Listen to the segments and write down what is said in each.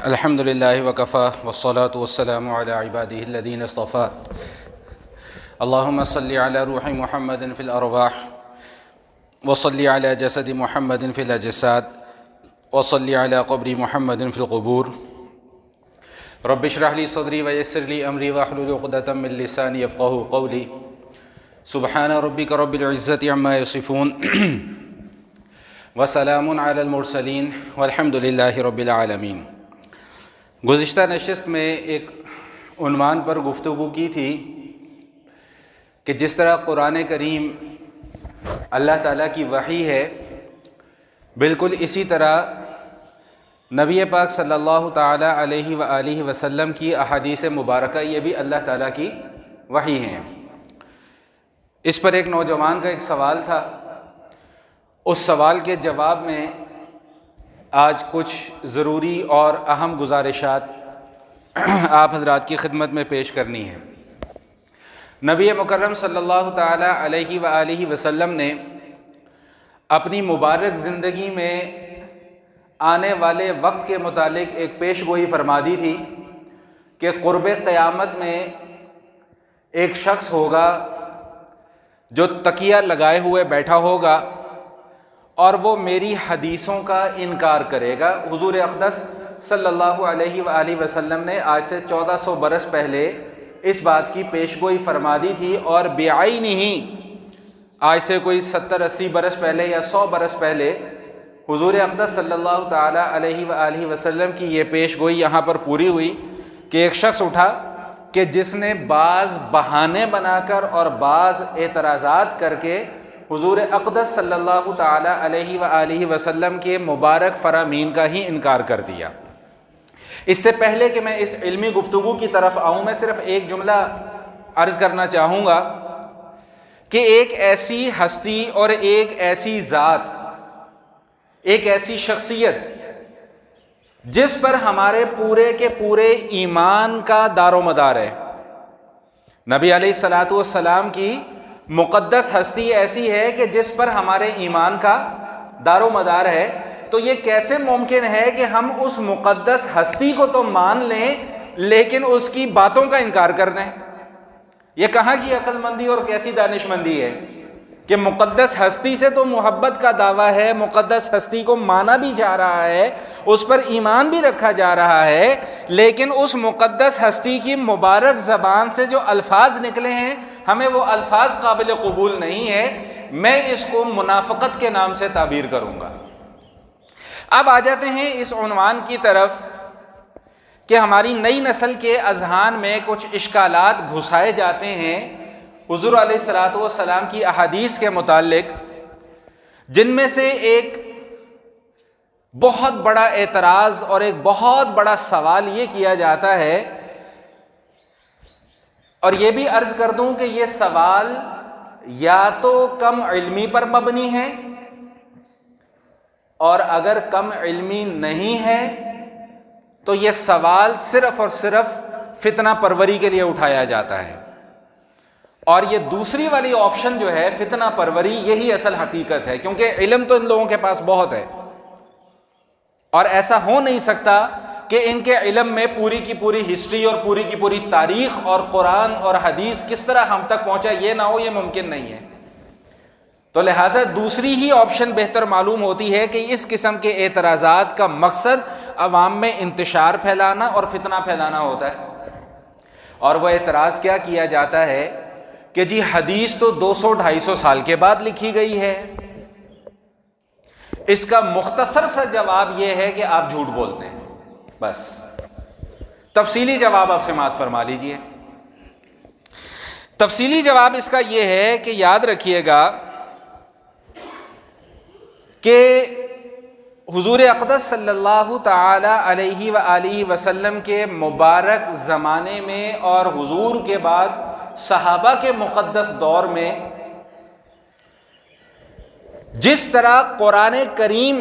الحمد لله وكفى والصلاة والسلام على عباده الذين اصطفى اللهم صل على روح محمد في الأرواح وصل على جسد محمد في الأجساد وصل على قبر محمد في القبور رب اشرح لي صدري ويسر لي أمري واحلل عقدة من لساني يفقهوا قولي سبحان ربك رب العزة عما يصفون وسلام على المرسلين والحمد لله رب العالمين۔ گزشتہ نشست میں ایک عنوان پر گفتگو کی تھی کہ جس طرح قرآن کریم اللہ تعالیٰ کی وحی ہے، بالکل اسی طرح نبی پاک صلی اللہ تعالیٰ علیہ وآلہ وسلم کی احادیث مبارکہ یہ بھی اللہ تعالیٰ کی وحی ہیں۔ اس پر ایک نوجوان کا ایک سوال تھا، اس سوال کے جواب میں آج کچھ ضروری اور اہم گزارشات آپ حضرات کی خدمت میں پیش کرنی ہے۔ نبی مکرم صلی اللہ تعالی علیہ وآلہ وسلم نے اپنی مبارک زندگی میں آنے والے وقت کے متعلق ایک پیش گوئی فرما دی تھی کہ قرب قیامت میں ایک شخص ہوگا جو تکیہ لگائے ہوئے بیٹھا ہوگا اور وہ میری حدیثوں کا انکار کرے گا۔ حضور اقدس صلی اللہ علیہ وآلہ وسلم نے آج سے 1400 برس پہلے اس بات کی پیشگوئی فرما دی تھی، اور بعینہ آج سے کوئی 70-80 برس پہلے یا 100 برس پہلے حضور اقدس صلی اللہ تعالی علیہ وآلہ وسلم کی یہ پیشگوئی یہاں پر پوری ہوئی کہ ایک شخص اٹھا کہ جس نے بعض بہانے بنا کر اور بعض اعتراضات کر کے حضور اقدس صلی اللہ تعالی علیہ وآلہ وسلم کے مبارک فرامین کا ہی انکار کر دیا۔ اس سے پہلے کہ میں اس علمی گفتگو کی طرف آؤں، میں صرف ایک جملہ عرض کرنا چاہوں گا کہ ایک ایسی ہستی اور ایک ایسی ذات، ایک ایسی شخصیت جس پر ہمارے پورے کے پورے ایمان کا دار و مدار ہے، نبی علیہ الصلوۃ والسلام کی مقدس ہستی ایسی ہے کہ جس پر ہمارے ایمان کا دار و مدار ہے، تو یہ کیسے ممکن ہے کہ ہم اس مقدس ہستی کو تو مان لیں لیکن اس کی باتوں کا انکار کر دیں؟ یہ کہاں کی عقل مندی اور کیسی دانش مندی ہے کہ مقدس ہستی سے تو محبت کا دعویٰ ہے، مقدس ہستی کو مانا بھی جا رہا ہے، اس پر ایمان بھی رکھا جا رہا ہے، لیکن اس مقدس ہستی کی مبارک زبان سے جو الفاظ نکلے ہیں ہمیں وہ الفاظ قابل قبول نہیں ہے۔ میں اس کو منافقت کے نام سے تعبیر کروں گا۔ اب آ جاتے ہیں اس عنوان کی طرف کہ ہماری نئی نسل کے اذہان میں کچھ اشکالات گھسائے جاتے ہیں حضور علیہ الصلوۃ والسلام کی احادیث کے متعلق، جن میں سے ایک بہت بڑا اعتراض اور ایک بہت بڑا سوال یہ کیا جاتا ہے، اور یہ بھی عرض کر دوں کہ یہ سوال یا تو کم علمی پر مبنی ہے، اور اگر کم علمی نہیں ہے تو یہ سوال صرف اور صرف فتنہ پروری کے لیے اٹھایا جاتا ہے، اور یہ دوسری والی آپشن جو ہے فتنہ پروری، یہی اصل حقیقت ہے، کیونکہ علم تو ان لوگوں کے پاس بہت ہے، اور ایسا ہو نہیں سکتا کہ ان کے علم میں پوری کی پوری ہسٹری اور پوری کی پوری تاریخ اور قرآن اور حدیث کس طرح ہم تک پہنچا یہ نہ ہو، یہ ممکن نہیں ہے۔ تو لہٰذا دوسری ہی آپشن بہتر معلوم ہوتی ہے کہ اس قسم کے اعتراضات کا مقصد عوام میں انتشار پھیلانا اور فتنہ پھیلانا ہوتا ہے۔ اور وہ اعتراض کیا کیا جاتا ہے کہ جی حدیث تو 200-250 سال کے بعد لکھی گئی ہے۔ اس کا مختصر سا جواب یہ ہے کہ آپ جھوٹ بولتے ہیں، بس تفصیلی جواب آپ سماعت فرما لیجئے۔ تفصیلی جواب اس کا یہ ہے کہ یاد رکھیے گا کہ حضور اقدس صلی اللہ تعالی علیہ وآلہ وسلم کے مبارک زمانے میں اور حضور کے بعد صحابہ کے مقدس دور میں جس طرح قرآن کریم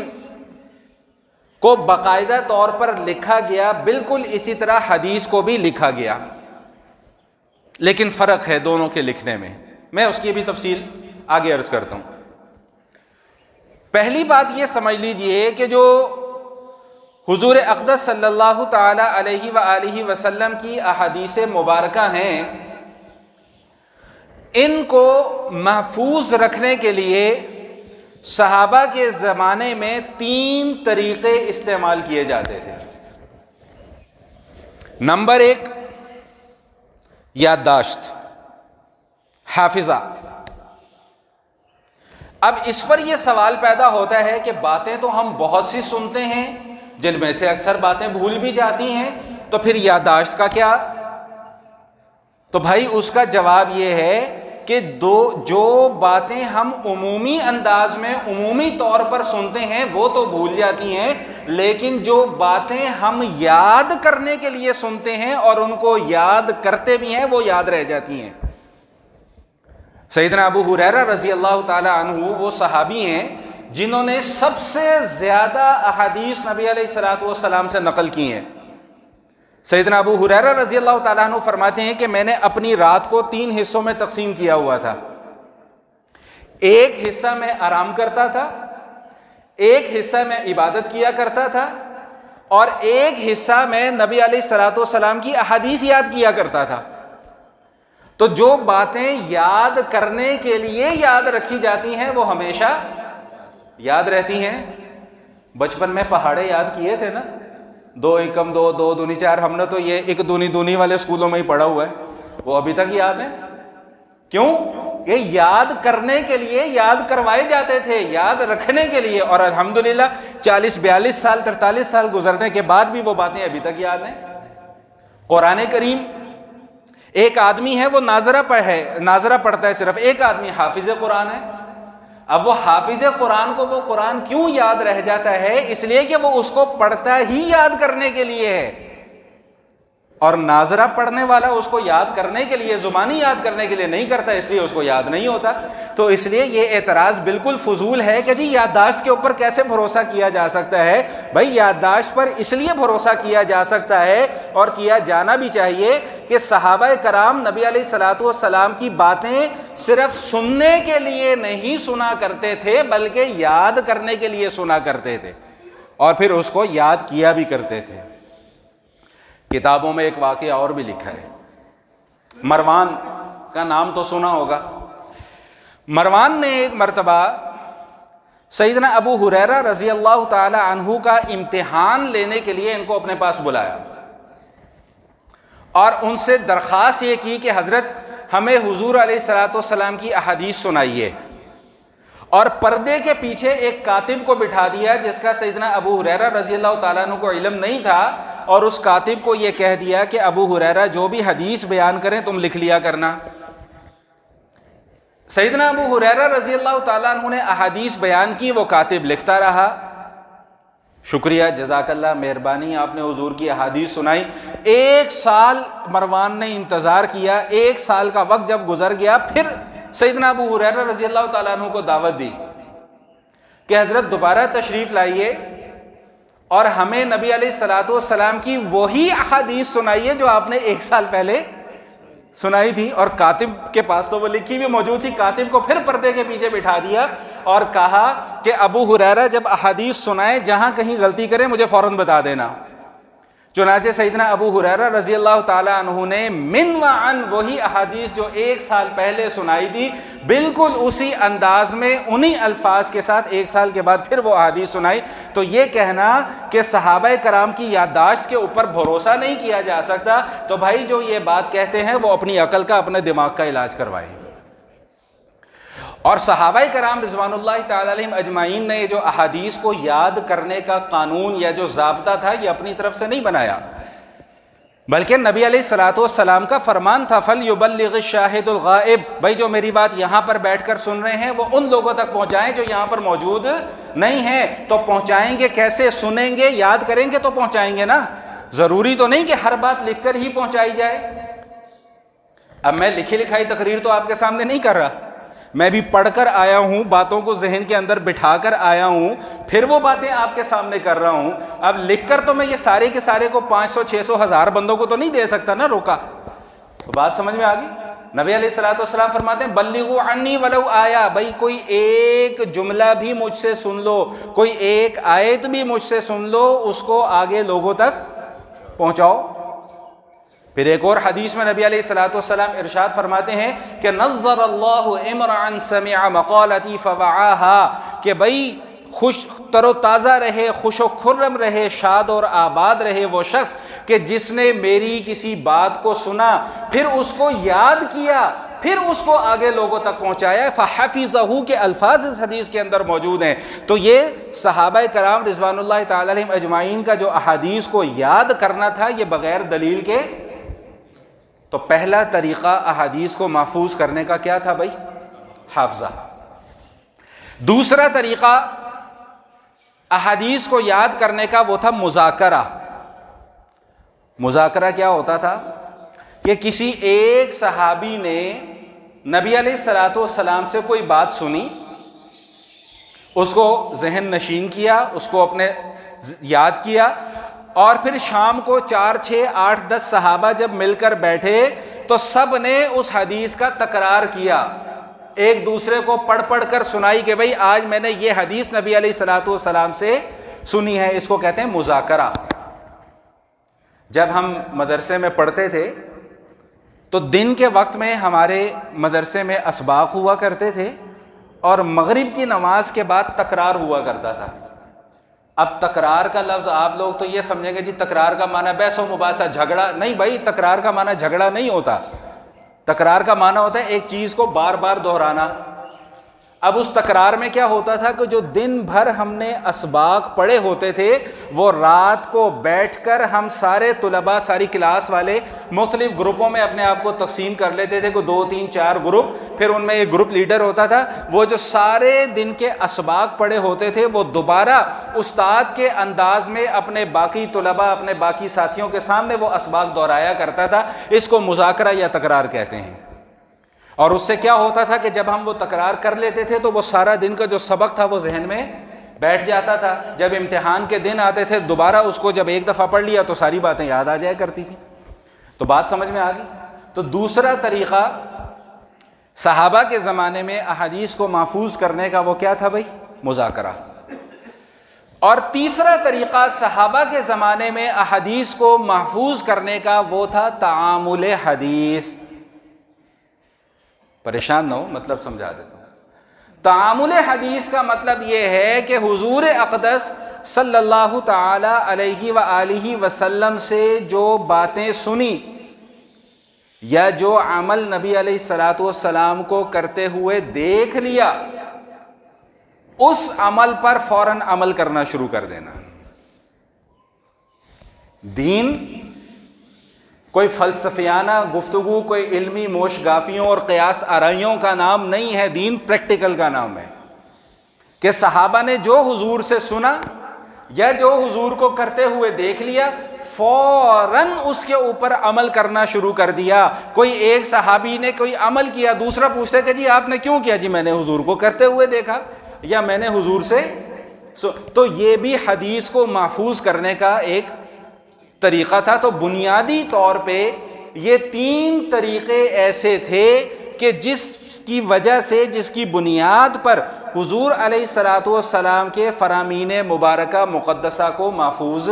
کو باقاعدہ طور پر لکھا گیا، بالکل اسی طرح حدیث کو بھی لکھا گیا، لیکن فرق ہے دونوں کے لکھنے میں۔ میں اس کی بھی تفصیل آگے عرض کرتا ہوں۔ پہلی بات یہ سمجھ لیجئے کہ جو حضور اقدس صلی اللہ تعالی علیہ وآلہ وسلم کی احادیث مبارکہ ہیں، ان کو محفوظ رکھنے کے لیے صحابہ کے زمانے میں 3 طریقے استعمال کیے جاتے تھے۔ نمبر 1، یادداشت، حافظہ۔ اب اس پر یہ سوال پیدا ہوتا ہے کہ باتیں تو ہم بہت سی سنتے ہیں جن میں سے اکثر باتیں بھول بھی جاتی ہیں، تو پھر یادداشت کا کیا؟ تو بھائی اس کا جواب یہ ہے کہ جو باتیں ہم عمومی انداز میں عمومی طور پر سنتے ہیں وہ تو بھول جاتی ہیں، لیکن جو باتیں ہم یاد کرنے کے لیے سنتے ہیں اور ان کو یاد کرتے بھی ہیں وہ یاد رہ جاتی ہیں۔ سیدنا ابو ہریرہ رضی اللہ تعالی عنہ وہ صحابی ہیں جنہوں نے سب سے زیادہ احادیث نبی علیہ الصلوۃ والسلام سے نقل کی ہیں۔ سیدنا ابو ہریرہ رضی اللہ تعالیٰ عنہ فرماتے ہیں کہ میں نے اپنی رات کو 3 حصوں میں تقسیم کیا ہوا تھا۔ ایک حصہ میں آرام کرتا تھا، ایک حصہ میں عبادت کیا کرتا تھا، اور ایک حصہ میں نبی علیہ الصلوۃ والسلام کی احادیث یاد کیا کرتا تھا۔ تو جو باتیں یاد کرنے کے لیے یاد رکھی جاتی ہیں وہ ہمیشہ یاد رہتی ہیں۔ بچپن میں پہاڑے یاد کیے تھے نا، 2 × 2 2 دونی 4، ہم نے تو یہ 1 دونی دونی والے اسکولوں میں ہی پڑھا ہوا ہے، وہ ابھی تک یاد ہیں۔ کیوں؟ کہ یاد کرنے کے لیے یاد کروائے جاتے تھے، یاد رکھنے کے لیے، اور الحمدللہ 40 42 سال 43 سال گزرنے کے بعد بھی وہ باتیں ابھی تک یاد ہیں۔ قرآن کریم، ایک آدمی ہے وہ ناظرہ پڑھتا ہے، صرف ایک آدمی حافظ قرآن ہے۔ اب وہ حافظ قرآن کو وہ قرآن کیوں یاد رہ جاتا ہے؟ اس لیے کہ وہ اس کو پڑھتا ہی یاد کرنے کے لیے ہے، اور ناظرہ پڑھنے والا اس کو یاد کرنے کے لیے، زبانی یاد کرنے کے لیے نہیں کرتا، اس لیے اس کو یاد نہیں ہوتا۔ تو اس لیے یہ اعتراض بالکل فضول ہے کہ جی یادداشت کے اوپر کیسے بھروسہ کیا جا سکتا ہے۔ بھائی یادداشت پر اس لیے بھروسہ کیا جا سکتا ہے اور کیا جانا بھی چاہیے کہ صحابہ کرام نبی علیہ الصلوۃ والسلام کی باتیں صرف سننے کے لیے نہیں سنا کرتے تھے، بلکہ یاد کرنے کے لیے سنا کرتے تھے، اور پھر اس کو یاد کیا بھی کرتے تھے۔ کتابوں میں ایک واقعہ اور بھی لکھا ہے، مروان کا نام تو سنا ہوگا۔ مروان نے ایک مرتبہ سیدنا ابو ہریرہ رضی اللہ تعالی عنہ کا امتحان لینے کے لیے ان کو اپنے پاس بلایا اور ان سے درخواست یہ کی کہ حضرت ہمیں حضور علیہ الصلوۃ والسلام کی احادیث سنائیے، اور پردے کے پیچھے ایک کاتب کو بٹھا دیا جس کا سیدنا ابو ہریرہ رضی اللہ تعالیٰ عنہ کو علم نہیں تھا، اور اس کاتب کو یہ کہہ دیا کہ ابو ہریرہ جو بھی حدیث بیان کریں تم لکھ لیا کرنا۔ سیدنا ابو ہریرہ رضی اللہ تعالیٰ عنہ نے احادیث بیان کی، وہ کاتب لکھتا رہا۔ شکریہ، جزاک اللہ، مہربانی، آپ نے حضور کی احادیث سنائی۔ 1 سال مروان نے انتظار کیا، 1 سال کا وقت جب گزر گیا، پھر سیدنا ابو ہریرہ رضی اللہ تعالیٰ عنہ کو دعوت دی کہ حضرت دوبارہ تشریف لائیے اور ہمیں نبی علیہ الصلوۃ والسلام کی وہی احادیث سنائیے جو آپ نے 1 سال پہلے سنائی تھی۔ اور کاتب کے پاس تو وہ لکھی بھی موجود تھی، کاتب کو پھر پردے کے پیچھے بٹھا دیا اور کہا کہ ابو ہریرہ جب احادیث سنائے جہاں کہیں غلطی کرے مجھے فوراً بتا دینا۔ چنانچہ سیدنا ابو ہریرہ رضی اللہ تعالی عنہ نے من و عن وہی احادیث جو 1 سال پہلے سنائی تھی بالکل اسی انداز میں انہی الفاظ کے ساتھ 1 سال کے بعد پھر وہ احادیث سنائی۔ تو یہ کہنا کہ صحابہ کرام کی یادداشت کے اوپر بھروسہ نہیں کیا جا سکتا، تو بھائی جو یہ بات کہتے ہیں وہ اپنی عقل کا، اپنے دماغ کا علاج کروائیں۔ اور صحابہ کرام رضوان اللہ تعالی علیہم اجمعین نے جو احادیث کو یاد کرنے کا قانون یا جو ضابطہ تھا یہ اپنی طرف سے نہیں بنایا، بلکہ نبی علیہ الصلوۃ والسلام کا فرمان تھا فَلْيُبَلِّغِ الشَّاهِدُ الْغَائِبُ، بھائی جو میری بات یہاں پر بیٹھ کر سن رہے ہیں وہ ان لوگوں تک پہنچائیں جو یہاں پر موجود نہیں ہیں۔ تو پہنچائیں گے کیسے؟ سنیں گے، یاد کریں گے تو پہنچائیں گے نا، ضروری تو نہیں کہ ہر بات لکھ کر ہی پہنچائی جائے۔ اب میں لکھی لکھائی تقریر تو آپ کے سامنے نہیں کر رہا، میں بھی پڑھ کر آیا ہوں، باتوں کو ذہن کے اندر بٹھا کر آیا ہوں، پھر وہ باتیں آپ کے سامنے کر رہا ہوں۔ اب لکھ کر تو میں یہ سارے کے سارے کو 500 600 1000 بندوں کو تو نہیں دے سکتا نا، روکا۔ تو بات سمجھ میں آ گئی؟ نبی علیہ الصلوۃ والسلام فرماتے ہیں بلغوا عنی ولو آیا، بھائی کوئی ایک جملہ بھی مجھ سے سن لو، کوئی ایک آیت بھی مجھ سے سن لو، اس کو آگے لوگوں تک پہنچاؤ۔ پھر ایک اور حدیث میں نبی علیہ الصلوۃ والسلام ارشاد فرماتے ہیں کہ نظر اللہ امرا سمع مقالتی فوعاها، کہ بھائی خوش تر و تازہ رہے، خوش و خرم رہے، شاد اور آباد رہے وہ شخص کہ جس نے میری کسی بات کو سنا، پھر اس کو یاد کیا، پھر اس کو آگے لوگوں تک پہنچایا۔ فحفظہ کے الفاظ اس حدیث کے اندر موجود ہیں۔ تو یہ صحابہ کرام رضوان اللہ تعالی علیہم اجمعین کا جو احادیث کو یاد کرنا تھا، یہ بغیر دلیل کے۔ تو پہلا طریقہ احادیث کو محفوظ کرنے کا کیا تھا بھائی؟ حافظہ۔ دوسرا طریقہ احادیث کو یاد کرنے کا وہ تھا مذاکرہ۔ مذاکرہ کیا ہوتا تھا کہ کسی ایک صحابی نے نبی علیہ الصلوۃ والسلام سے کوئی بات سنی، اس کو ذہن نشین کیا، اس کو اپنے یاد کیا، اور پھر شام کو 4 6 8 10 صحابہ جب مل کر بیٹھے تو سب نے اس حدیث کا تکرار کیا، ایک دوسرے کو پڑھ پڑھ کر سنائی کہ بھئی آج میں نے یہ حدیث نبی علیہ الصلوۃ والسلام سے سنی ہے۔ اس کو کہتے ہیں مذاکرہ۔ جب ہم مدرسے میں پڑھتے تھے تو دن کے وقت میں ہمارے مدرسے میں اسباق ہوا کرتے تھے، اور مغرب کی نماز کے بعد تکرار ہوا کرتا تھا۔ اب تکرار کا لفظ آپ لوگ تو یہ سمجھیں گے جی تکرار کا معنی بحث و مباحثہ، جھگڑا، نہیں بھائی، تکرار کا معنی جھگڑا نہیں ہوتا۔ تکرار کا معنی ہوتا ہے ایک چیز کو بار بار دہرانا۔ اب اس تکرار میں کیا ہوتا تھا کہ جو دن بھر ہم نے اسباق پڑھے ہوتے تھے، وہ رات کو بیٹھ کر ہم سارے طلباء، ساری کلاس والے مختلف گروپوں میں اپنے آپ کو تقسیم کر لیتے تھے، کوئی 2 3 4 گروپ، پھر ان میں ایک گروپ لیڈر ہوتا تھا۔ وہ جو سارے دن کے اسباق پڑھے ہوتے تھے وہ دوبارہ استاد کے انداز میں اپنے باقی طلباء، اپنے باقی ساتھیوں کے سامنے وہ اسباق دہرایا کرتا تھا۔ اس کو مذاکرہ یا تکرار کہتے ہیں۔ اور اس سے کیا ہوتا تھا کہ جب ہم وہ تکرار کر لیتے تھے تو وہ سارا دن کا جو سبق تھا وہ ذہن میں بیٹھ جاتا تھا۔ جب امتحان کے دن آتے تھے دوبارہ اس کو جب ایک دفعہ پڑھ لیا تو ساری باتیں یاد آ جایا کرتی تھی۔ تو بات سمجھ میں آ گئی۔ تو دوسرا طریقہ صحابہ کے زمانے میں احادیث کو محفوظ کرنے کا وہ کیا تھا بھائی؟ مذاکرہ۔ اور تیسرا طریقہ صحابہ کے زمانے میں احادیث کو محفوظ کرنے کا وہ تھا تعامل حدیث۔ پریشان نہ ہو، مطلب سمجھا دیتا ہوں۔ تعامل حدیث کا مطلب یہ ہے کہ حضور اقدس صلی اللہ تعالی علیہ وآلہ وسلم سے جو باتیں سنی یا جو عمل نبی علیہ الصلوۃ والسلام کو کرتے ہوئے دیکھ لیا، اس عمل پر فوراً عمل کرنا شروع کر دینا۔ دین کوئی فلسفیانہ گفتگو، کوئی علمی موشگافیوں اور قیاس آرائیوں کا نام نہیں ہے، دین پریکٹیکل کا نام ہے۔ کہ صحابہ نے جو حضور سے سنا یا جو حضور کو کرتے ہوئے دیکھ لیا، فوراً اس کے اوپر عمل کرنا شروع کر دیا۔ کوئی ایک صحابی نے کوئی عمل کیا، دوسرا پوچھتا کہ جی آپ نے کیوں کیا؟ جی میں نے حضور کو کرتے ہوئے دیکھا، یا میں نے حضور سے تو یہ بھی حدیث کو محفوظ کرنے کا ایک طریقہ تھا۔ تو بنیادی طور پہ یہ 3 طریقے ایسے تھے کہ جس کی وجہ سے، جس کی بنیاد پر حضور علیہ الصلوۃ والسلام کے فرامین مبارکہ مقدسہ کو محفوظ۔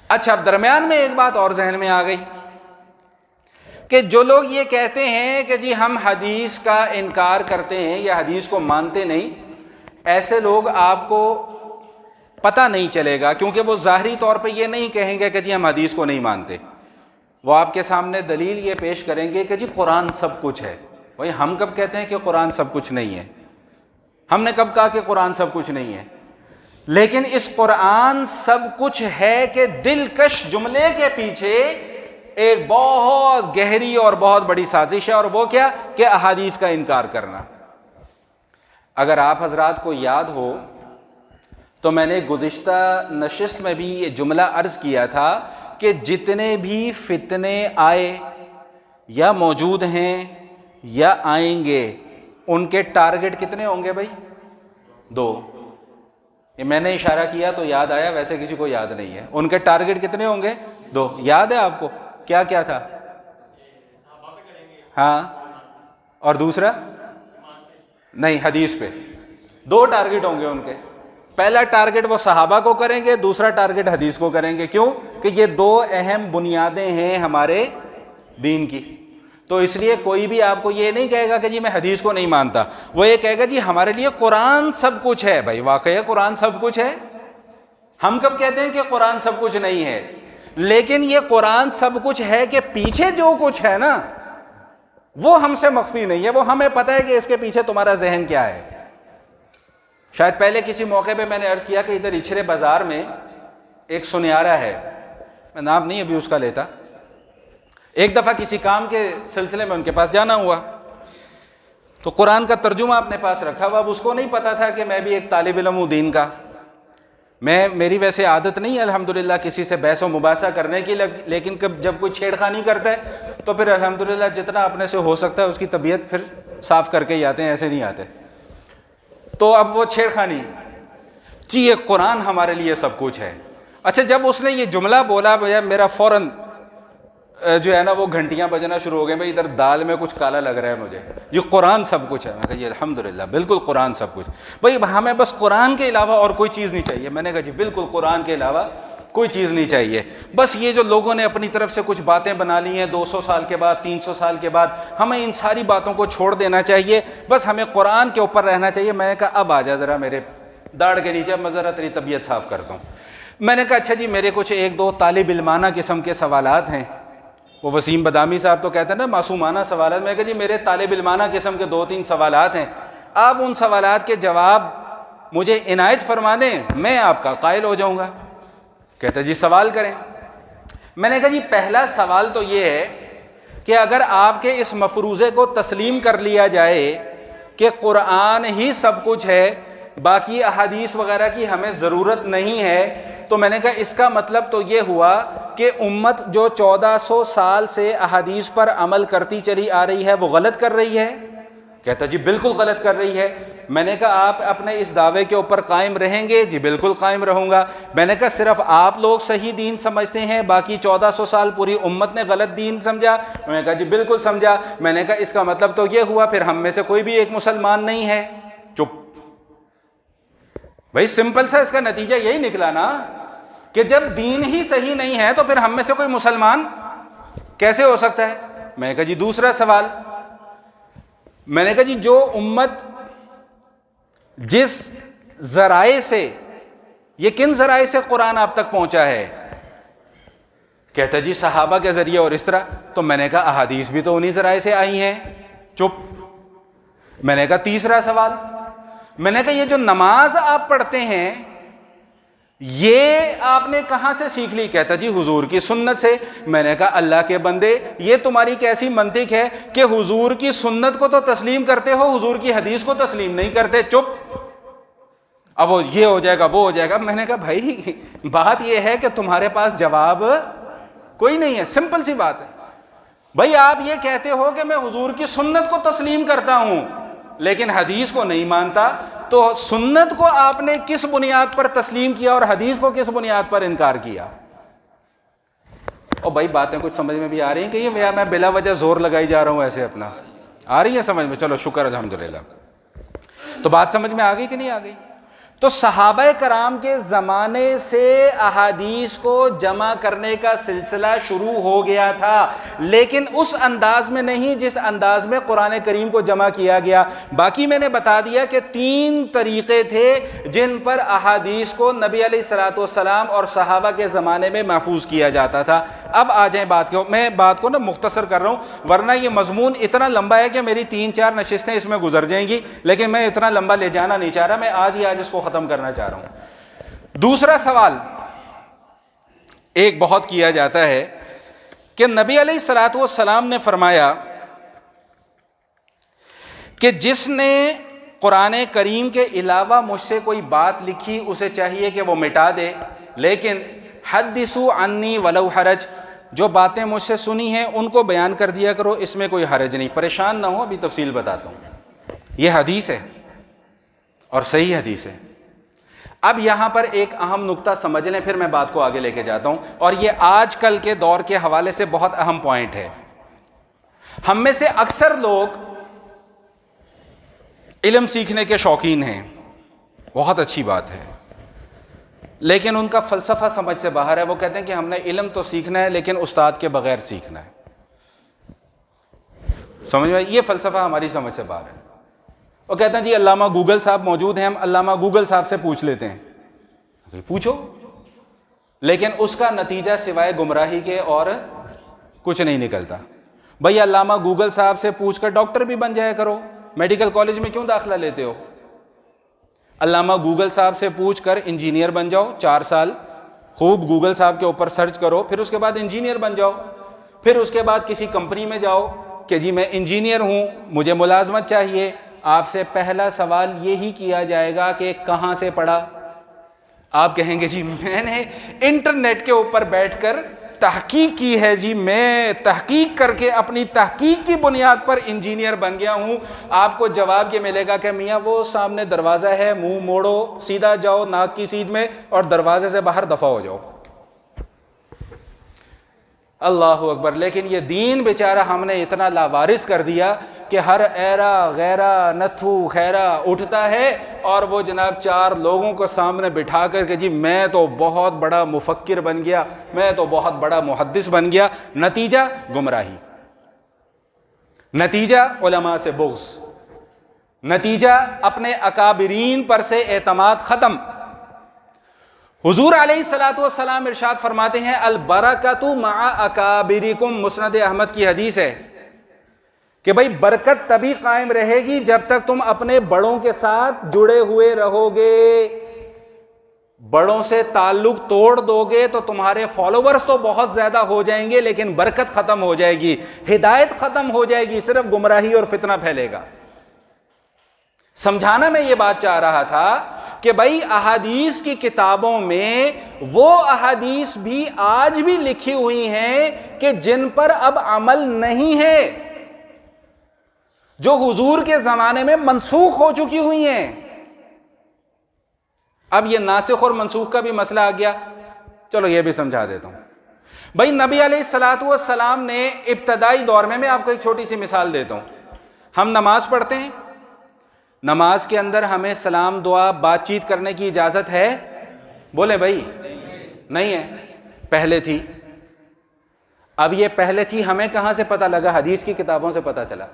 اچھا، اب درمیان میں ایک بات اور ذہن میں آ گئی کہ جو لوگ یہ کہتے ہیں کہ جی ہم حدیث کا انکار کرتے ہیں یا حدیث کو مانتے نہیں، ایسے لوگ آپ کو پتہ نہیں چلے گا، کیونکہ وہ ظاہری طور پہ یہ نہیں کہیں گے کہ جی ہم حدیث کو نہیں مانتے۔ وہ آپ کے سامنے دلیل یہ پیش کریں گے کہ جی قرآن سب کچھ ہے۔ بھائی ہم کب کہتے ہیں کہ قرآن سب کچھ نہیں ہے؟ ہم نے کب کہا کہ قرآن سب کچھ نہیں ہے؟ لیکن اس قرآن سب کچھ ہے کہ دلکش جملے کے پیچھے ایک بہت گہری اور بہت بڑی سازش ہے، اور وہ کیا؟ کہ احادیث کا انکار کرنا۔ اگر آپ حضرات کو یاد ہو تو میں نے گزشتہ نشست میں بھی یہ جملہ عرض کیا تھا کہ جتنے بھی فتنے آئے یا موجود ہیں یا آئیں گے، ان کے ٹارگٹ کتنے ہوں گے بھائی؟ 2۔ یہ میں نے اشارہ کیا تو یاد آیا، ویسے کسی کو یاد نہیں ہے۔ ان کے ٹارگٹ کتنے ہوں گے؟ 2۔ یاد ہے آپ کو؟ کیا کیا تھا؟ ہاں، اور دوسرا نہیں، حدیث پہ. دو ٹارگٹ ہوں گے ان کے. پہلا ٹارگٹ وہ صحابہ کو کریں گے، دوسرا ٹارگٹ حدیث کو کریں گے. کیوں؟ کہ یہ دو اہم بنیادیں ہیں ہمارے دین کی. تو اس لیے کوئی بھی آپ کو یہ نہیں کہے گا کہ جی میں حدیث کو نہیں مانتا، وہ یہ کہے گا جی ہمارے لیے قرآن سب کچھ ہے. بھائی واقعی قرآن سب کچھ ہے. ہم کب کہتے ہیں کہ قرآن سب کچھ نہیں ہے؟ لیکن یہ قرآن سب کچھ ہے کہ پیچھے جو کچھ ہے نا وہ ہم سے مخفی نہیں ہے، وہ ہمیں پتہ ہے کہ اس کے پیچھے تمہارا ذہن کیا ہے. شاید پہلے کسی موقع پہ میں نے عرض کیا کہ ادھر اچھرے بازار میں ایک سنیارا ہے، میں نام نہیں ابھی اس کا لیتا. ایک دفعہ کسی کام کے سلسلے میں ان کے پاس جانا ہوا تو قرآن کا ترجمہ اپنے پاس رکھا ہوا. اب اس کو نہیں پتا تھا کہ میں بھی ایک طالب علم ہوں دین کا. میری ویسے عادت نہیں ہے الحمدللہ کسی سے بحث و مباحثہ کرنے کی، لیکن جب کوئی چھیڑخانی کرتا ہے تو پھر الحمدللہ جتنا اپنے سے ہو سکتا ہے اس کی طبیعت پھر صاف کر کے ہی آتے ہیں، ایسے نہیں آتے. تو اب وہ چھیڑخانی جی یہ قرآن ہمارے لیے سب کچھ ہے. اچھا جب اس نے یہ جملہ بولا میرا فوراً جو ہے نا وہ گھنٹیاں بجنا شروع ہو گئے. بھائی ادھر دال میں کچھ کالا لگ رہا ہے مجھے، یہ قرآن سب کچھ ہے. میں کہا جی الحمدللہ بالکل قرآن سب کچھ. بھائی ہمیں بس قرآن کے علاوہ اور کوئی چیز نہیں چاہیے. میں نے کہا جی بالکل قرآن کے علاوہ کوئی چیز نہیں چاہیے. بس یہ جو لوگوں نے اپنی طرف سے کچھ باتیں بنا لی ہیں 200 سال کے بعد 300 سال کے بعد، ہمیں ان ساری باتوں کو چھوڑ دینا چاہیے. بس ہمیں قرآن کے اوپر رہنا چاہیے. میں نے کہا اب آ جا ذرا میرے داڑھ کے نیچے، میں ذرا تیری طبیعت صاف کرتا ہوں. میں نے کہا اچھا جی میرے کچھ ایک دو طالب علمانہ قسم کے سوالات ہیں. وہ وسیم بادامی صاحب تو کہتے ہیں نا معصومانہ سوالات. میں کہا جی میرے طالب علمانہ قسم کے 2-3 سوالات ہیں، آپ ان سوالات کے جواب مجھے عنایت فرما دیں، میں آپ کا قائل ہو جاؤں گا. کہتا جی سوال کریں. میں نے کہا جی پہلا سوال تو یہ ہے کہ اگر آپ کے اس مفروضے کو تسلیم کر لیا جائے کہ قرآن ہی سب کچھ ہے، باقی احادیث وغیرہ کی ہمیں ضرورت نہیں ہے، تو میں نے کہا اس کا مطلب تو یہ ہوا کہ امت جو 1400 سال سے احادیث پر عمل کرتی چلی آ رہی ہے وہ غلط کر رہی ہے. کہتا جی بالکل غلط کر رہی ہے. میں نے کہا آپ اپنے اس دعوے کے اوپر قائم رہیں گے؟ جی بالکل قائم رہوں گا. میں نے کہا صرف آپ لوگ صحیح دین سمجھتے ہیں، باقی 1400 سال پوری امت نے غلط دین سمجھا؟ میں نے کہا جی بالکل سمجھا. میں نے کہا اس کا مطلب تو یہ ہوا پھر ہم میں سے کوئی بھی ایک مسلمان نہیں ہے. چپ. بھائی سمپل سا اس کا نتیجہ یہی نکلا نا کہ جب دین ہی صحیح نہیں ہے تو پھر ہم میں سے کوئی مسلمان کیسے ہو سکتا ہے. میں نے کہا جی دوسرا سوال. میں نے کہا جی جو امت جس ذرائع سے، یہ کن ذرائع سے قرآن آپ تک پہنچا ہے؟ کہتا جی صحابہ کے ذریعے اور اس طرح. تو میں نے کہا احادیث بھی تو انہی ذرائع سے آئی ہیں. چپ. میں نے کہا تیسرا سوال. میں نے کہا یہ جو نماز آپ پڑھتے ہیں یہ آپ نے کہاں سے سیکھ لی؟ کہتا جی حضور کی سنت سے. میں نے کہا اللہ کے بندے یہ تمہاری کیسی منطق ہے کہ حضور کی سنت کو تو تسلیم کرتے ہو، حضور کی حدیث کو تسلیم نہیں کرتے؟ چپ. اب وہ یہ ہو جائے گا وہ ہو جائے گا. میں نے کہا بھائی بات یہ ہے کہ تمہارے پاس جواب کوئی نہیں ہے. سمپل سی بات ہے. بھائی آپ یہ کہتے ہو کہ میں حضور کی سنت کو تسلیم کرتا ہوں لیکن حدیث کو نہیں مانتا، تو سنت کو آپ نے کس بنیاد پر تسلیم کیا اور حدیث کو کس بنیاد پر انکار کیا؟ اور بھائی باتیں کچھ سمجھ میں بھی آ رہی ہیں کہ یہ میں بلا وجہ زور لگائی جا رہا ہوں ایسے اپنا؟ آ رہی ہے سمجھ میں؟ چلو شکر الحمدللہ. تو بات سمجھ میں آ گئی کہ نہیں آ گئی؟ تو صحابہ کرام کے زمانے سے احادیث کو جمع کرنے کا سلسلہ شروع ہو گیا تھا، لیکن اس انداز میں نہیں جس انداز میں قرآن کریم کو جمع کیا گیا. باقی میں نے بتا دیا کہ 3 طریقے تھے جن پر احادیث کو نبی علیہ الصلوۃ والسلام اور صحابہ کے زمانے میں محفوظ کیا جاتا تھا. اب آ جائیں بات کو، میں بات کو نا مختصر کر رہا ہوں ورنہ یہ مضمون اتنا لمبا ہے کہ میری 3-4 نشستیں اس میں گزر جائیں گی، لیکن میں اتنا لمبا لے جانا نہیں چاہ رہا. میں آج ہی اس کو ختم کرنا چاہ رہا ہوں. دوسرا سوال ایک بہت کیا جاتا ہے کہ نبی علیہ الصلوۃ والسلام نے فرمایا کہ جس نے قرآن کریم کے علاوہ مجھ سے کوئی بات لکھی اسے چاہیے کہ وہ مٹا دے، لیکن حدثوا عنی ولو حرج، جو باتیں مجھ سے سنی ہیں ان کو بیان کر دیا کرو، اس میں کوئی حرج نہیں. پریشان نہ ہو، ابھی تفصیل بتاتا ہوں. یہ حدیث ہے اور صحیح حدیث ہے. اب یہاں پر ایک اہم نقطہ سمجھ لیں پھر میں بات کو آگے لے کے جاتا ہوں، اور یہ آج کل کے دور کے حوالے سے بہت اہم پوائنٹ ہے. ہم میں سے اکثر لوگ علم سیکھنے کے شوقین ہیں، بہت اچھی بات ہے، لیکن ان کا فلسفہ سمجھ سے باہر ہے۔ وہ کہتے ہیں کہ ہم نے علم تو سیکھنا ہے لیکن استاد کے بغیر سیکھنا ہے۔ سمجھ میں؟ یہ فلسفہ ہماری سمجھ سے باہر ہے۔ وہ کہتے ہیں جی علامہ گوگل صاحب موجود ہیں، ہم علامہ گوگل صاحب سے پوچھ لیتے ہیں۔ پوچھو، لیکن اس کا نتیجہ سوائے گمراہی کے اور کچھ نہیں نکلتا۔ بھئی علامہ گوگل صاحب سے پوچھ کر ڈاکٹر بھی بن جایا کرو، میڈیکل کالج میں کیوں داخلہ لیتے ہو؟ علامہ گوگل صاحب سے پوچھ کر انجینئر بن جاؤ، 4 سال خوب گوگل صاحب کے اوپر سرچ کرو، پھر اس کے بعد انجینئر بن جاؤ، پھر اس کے بعد کسی کمپنی میں جاؤ کہ جی میں انجینئر ہوں، مجھے ملازمت چاہیے۔ آپ سے پہلا سوال یہی کیا جائے گا کہ کہاں سے پڑھا؟ آپ کہیں گے جی میں نے انٹرنیٹ کے اوپر بیٹھ کر تحقیق کی ہے، جی میں تحقیق کر کے اپنی تحقیق کی بنیاد پر انجینئر بن گیا ہوں۔ آپ کو جواب یہ ملے گا کہ میاں وہ سامنے دروازہ ہے، منہ موڑو، سیدھا جاؤ ناک کی سیدھ میں اور دروازے سے باہر دفع ہو جاؤ۔ اللہ اکبر۔ لیکن یہ دین بیچارہ ہم نے اتنا لاوارث کر دیا کہ ہر ایرا غیرہ نتھو خیرہ اٹھتا ہے اور وہ جناب 4 لوگوں کو سامنے بٹھا کر کہ جی میں تو بہت بڑا مفکر بن گیا، میں تو بہت بڑا محدث بن گیا۔ نتیجہ گمراہی، نتیجہ علماء سے بغض، نتیجہ اپنے اکابرین پر سے اعتماد ختم۔ حضور علیہ الصلوۃ والسلام ارشاد فرماتے ہیں البرکۃ مع اکابرکم، مسند احمد کی حدیث ہے کہ بھئی برکت تبھی قائم رہے گی جب تک تم اپنے بڑوں کے ساتھ جڑے ہوئے رہو گے۔ بڑوں سے تعلق توڑ دو گے تو تمہارے فالوورز تو بہت زیادہ ہو جائیں گے لیکن برکت ختم ہو جائے گی، ہدایت ختم ہو جائے گی، صرف گمراہی اور فتنہ پھیلے گا۔ سمجھانا میں یہ بات چاہ رہا تھا کہ بھائی احادیث کی کتابوں میں وہ احادیث بھی آج بھی لکھی ہوئی ہیں کہ جن پر اب عمل نہیں ہے، جو حضور کے زمانے میں منسوخ ہو چکی ہوئی ہیں۔ اب یہ ناسخ اور منسوخ کا بھی مسئلہ آ گیا، چلو یہ بھی سمجھا دیتا ہوں۔ بھائی نبی علیہ الصلوۃ والسلام نے ابتدائی دور میں آپ کو ایک چھوٹی سی مثال دیتا ہوں۔ ہم نماز پڑھتے ہیں، نماز کے اندر ہمیں سلام دعا بات چیت کرنے کی اجازت ہے؟ بولے بھائی، نہیں ہے، پہلے تھی۔ اب یہ پہلے تھی ہمیں کہاں سے پتہ لگا؟ حدیث کی کتابوں سے پتہ چلا۔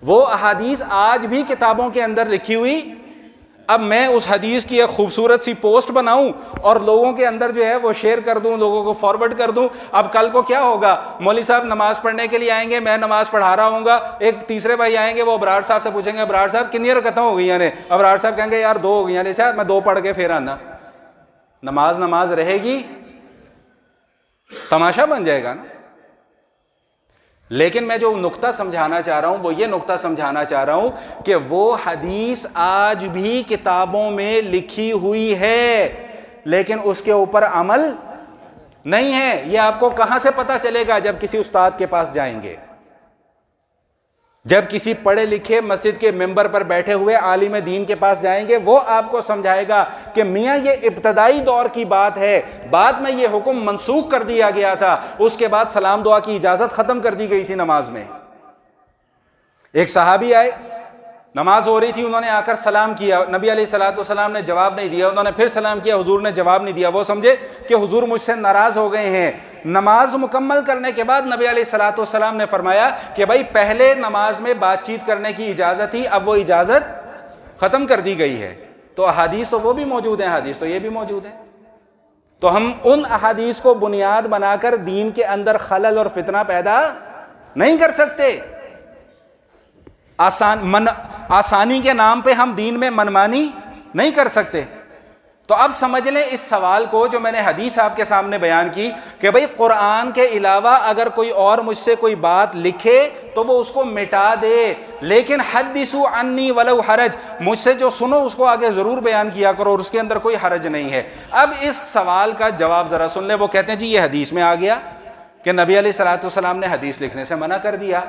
وہ احادیث آج بھی کتابوں کے اندر لکھی ہوئی، اب میں اس حدیث کی ایک خوبصورت سی پوسٹ بناؤں اور لوگوں کے اندر جو ہے وہ شیئر کر دوں، لوگوں کو فارورڈ کر دوں۔ اب کل کو کیا ہوگا؟ مولوی صاحب نماز پڑھنے کے لیے آئیں گے، میں نماز پڑھا رہا ہوں گا، ایک تیسرے بھائی آئیں گے، وہ ابرار صاحب سے پوچھیں گے ابرار صاحب کتنی رکعتیں ہو گئی ہیں؟ ابرار صاحب کہیں گے یار 2 ہو گئی ہیں، صاحب میں 2 پڑھ کے پھر آنا۔ نماز رہے گی؟ تماشا بن جائے گا نا۔ لیکن میں جو نقطہ سمجھانا چاہ رہا ہوں وہ یہ نقطہ سمجھانا چاہ رہا ہوں کہ وہ حدیث آج بھی کتابوں میں لکھی ہوئی ہے لیکن اس کے اوپر عمل نہیں ہے۔ یہ آپ کو کہاں سے پتا چلے گا؟ جب کسی استاد کے پاس جائیں گے، جب کسی پڑھے لکھے مسجد کے ممبر پر بیٹھے ہوئے عالم دین کے پاس جائیں گے، وہ آپ کو سمجھائے گا کہ میاں یہ ابتدائی دور کی بات ہے، بعد میں یہ حکم منسوخ کر دیا گیا تھا، اس کے بعد سلام دعا کی اجازت ختم کر دی گئی تھی نماز میں۔ ایک صحابی آئے، نماز ہو رہی تھی، انہوں نے آ کر سلام کیا، نبی علیہ الصلوۃ والسلام نے جواب نہیں دیا، انہوں نے پھر سلام کیا، حضور نے جواب نہیں دیا، وہ سمجھے کہ حضور مجھ سے ناراض ہو گئے ہیں۔ نماز مکمل کرنے کے بعد نبی علیہ الصلوۃ والسلام نے فرمایا کہ بھائی پہلے نماز میں بات چیت کرنے کی اجازت تھی، اب وہ اجازت ختم کر دی گئی ہے۔ تو احادیث تو وہ بھی موجود ہیں، حدیث تو یہ بھی موجود ہے۔ تو ہم ان احادیث کو بنیاد بنا کر دین کے اندر خلل اور فتنہ پیدا نہیں کر سکتے۔ آسانی کے نام پہ ہم دین میں منمانی نہیں کر سکتے۔ تو اب سمجھ لیں اس سوال کو جو میں نے حدیث آپ کے سامنے بیان کی کہ بھئی قرآن کے علاوہ اگر کوئی اور مجھ سے کوئی بات لکھے تو وہ اس کو مٹا دے، لیکن حدثوا عنی ولو حرج، مجھ سے جو سنو اس کو آگے ضرور بیان کیا کرو اور اس کے اندر کوئی حرج نہیں ہے۔ اب اس سوال کا جواب ذرا سن لیں۔ وہ کہتے ہیں جی یہ حدیث میں آ گیا کہ نبی علیہ الصلوۃ والسلام نے حدیث لکھنے سے منع کر دیا۔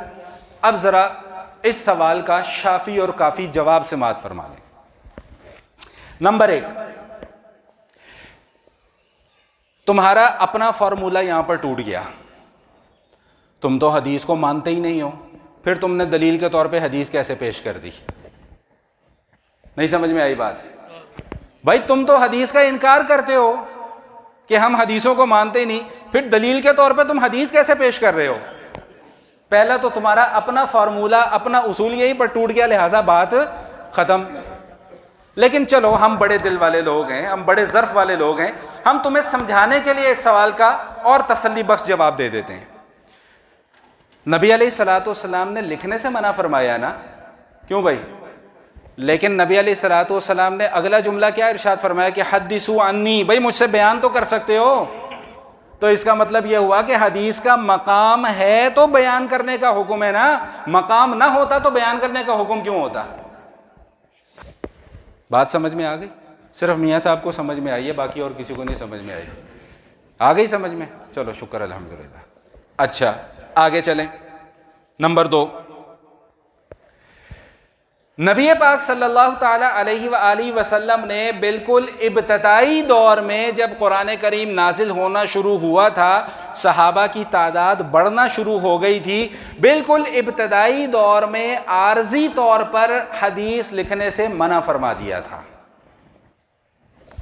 اب ذرا اس سوال کا شافی اور کافی جواب سماعت فرما لیں۔ نمبر 1، تمہارا اپنا فارمولہ یہاں پر ٹوٹ گیا، تم تو حدیث کو مانتے ہی نہیں ہو، پھر تم نے دلیل کے طور پہ حدیث کیسے پیش کر دی؟ نہیں سمجھ میں آئی بات؟ بھائی تم تو حدیث کا انکار کرتے ہو کہ ہم حدیثوں کو مانتے ہی نہیں، پھر دلیل کے طور پہ تم حدیث کیسے پیش کر رہے ہو؟ پہلا تو تمہارا اپنا فارمولہ، اپنا اصول یہی پر ٹوٹ گیا، لہٰذا بات ختم۔ لیکن چلو ہم بڑے دل والے لوگ ہیں، ہم بڑے ظرف والے لوگ ہیں، ہم تمہیں سمجھانے کے لیے اس سوال کا اور تسلی بخش جواب دے دیتے ہیں۔ نبی علیہ الصلوۃ والسلام نے لکھنے سے منع فرمایا نا، کیوں بھائی؟ لیکن نبی علیہ الصلوۃ والسلام نے اگلا جملہ کیا ارشاد فرمایا کہ حدثوا عنی، بھائی مجھ سے بیان تو کر سکتے ہو۔ تو اس کا مطلب یہ ہوا کہ حدیث کا مقام ہے تو بیان کرنے کا حکم ہے نا، مقام نہ ہوتا تو بیان کرنے کا حکم کیوں ہوتا؟ بات سمجھ میں آ گئی؟ صرف میاں صاحب کو سمجھ میں آئی ہے، باقی اور کسی کو نہیں سمجھ میں آئی؟ آ گئی سمجھ میں؟ چلو شکر الحمدللہ۔ اچھا آگے چلیں۔ نمبر 2، نبی پاک صلی اللہ تعالی علیہ وآلہ وسلم نے بالکل ابتدائی دور میں جب قرآن کریم نازل ہونا شروع ہوا تھا، صحابہ کی تعداد بڑھنا شروع ہو گئی تھی، بالکل ابتدائی دور میں عارضی طور پر حدیث لکھنے سے منع فرما دیا تھا۔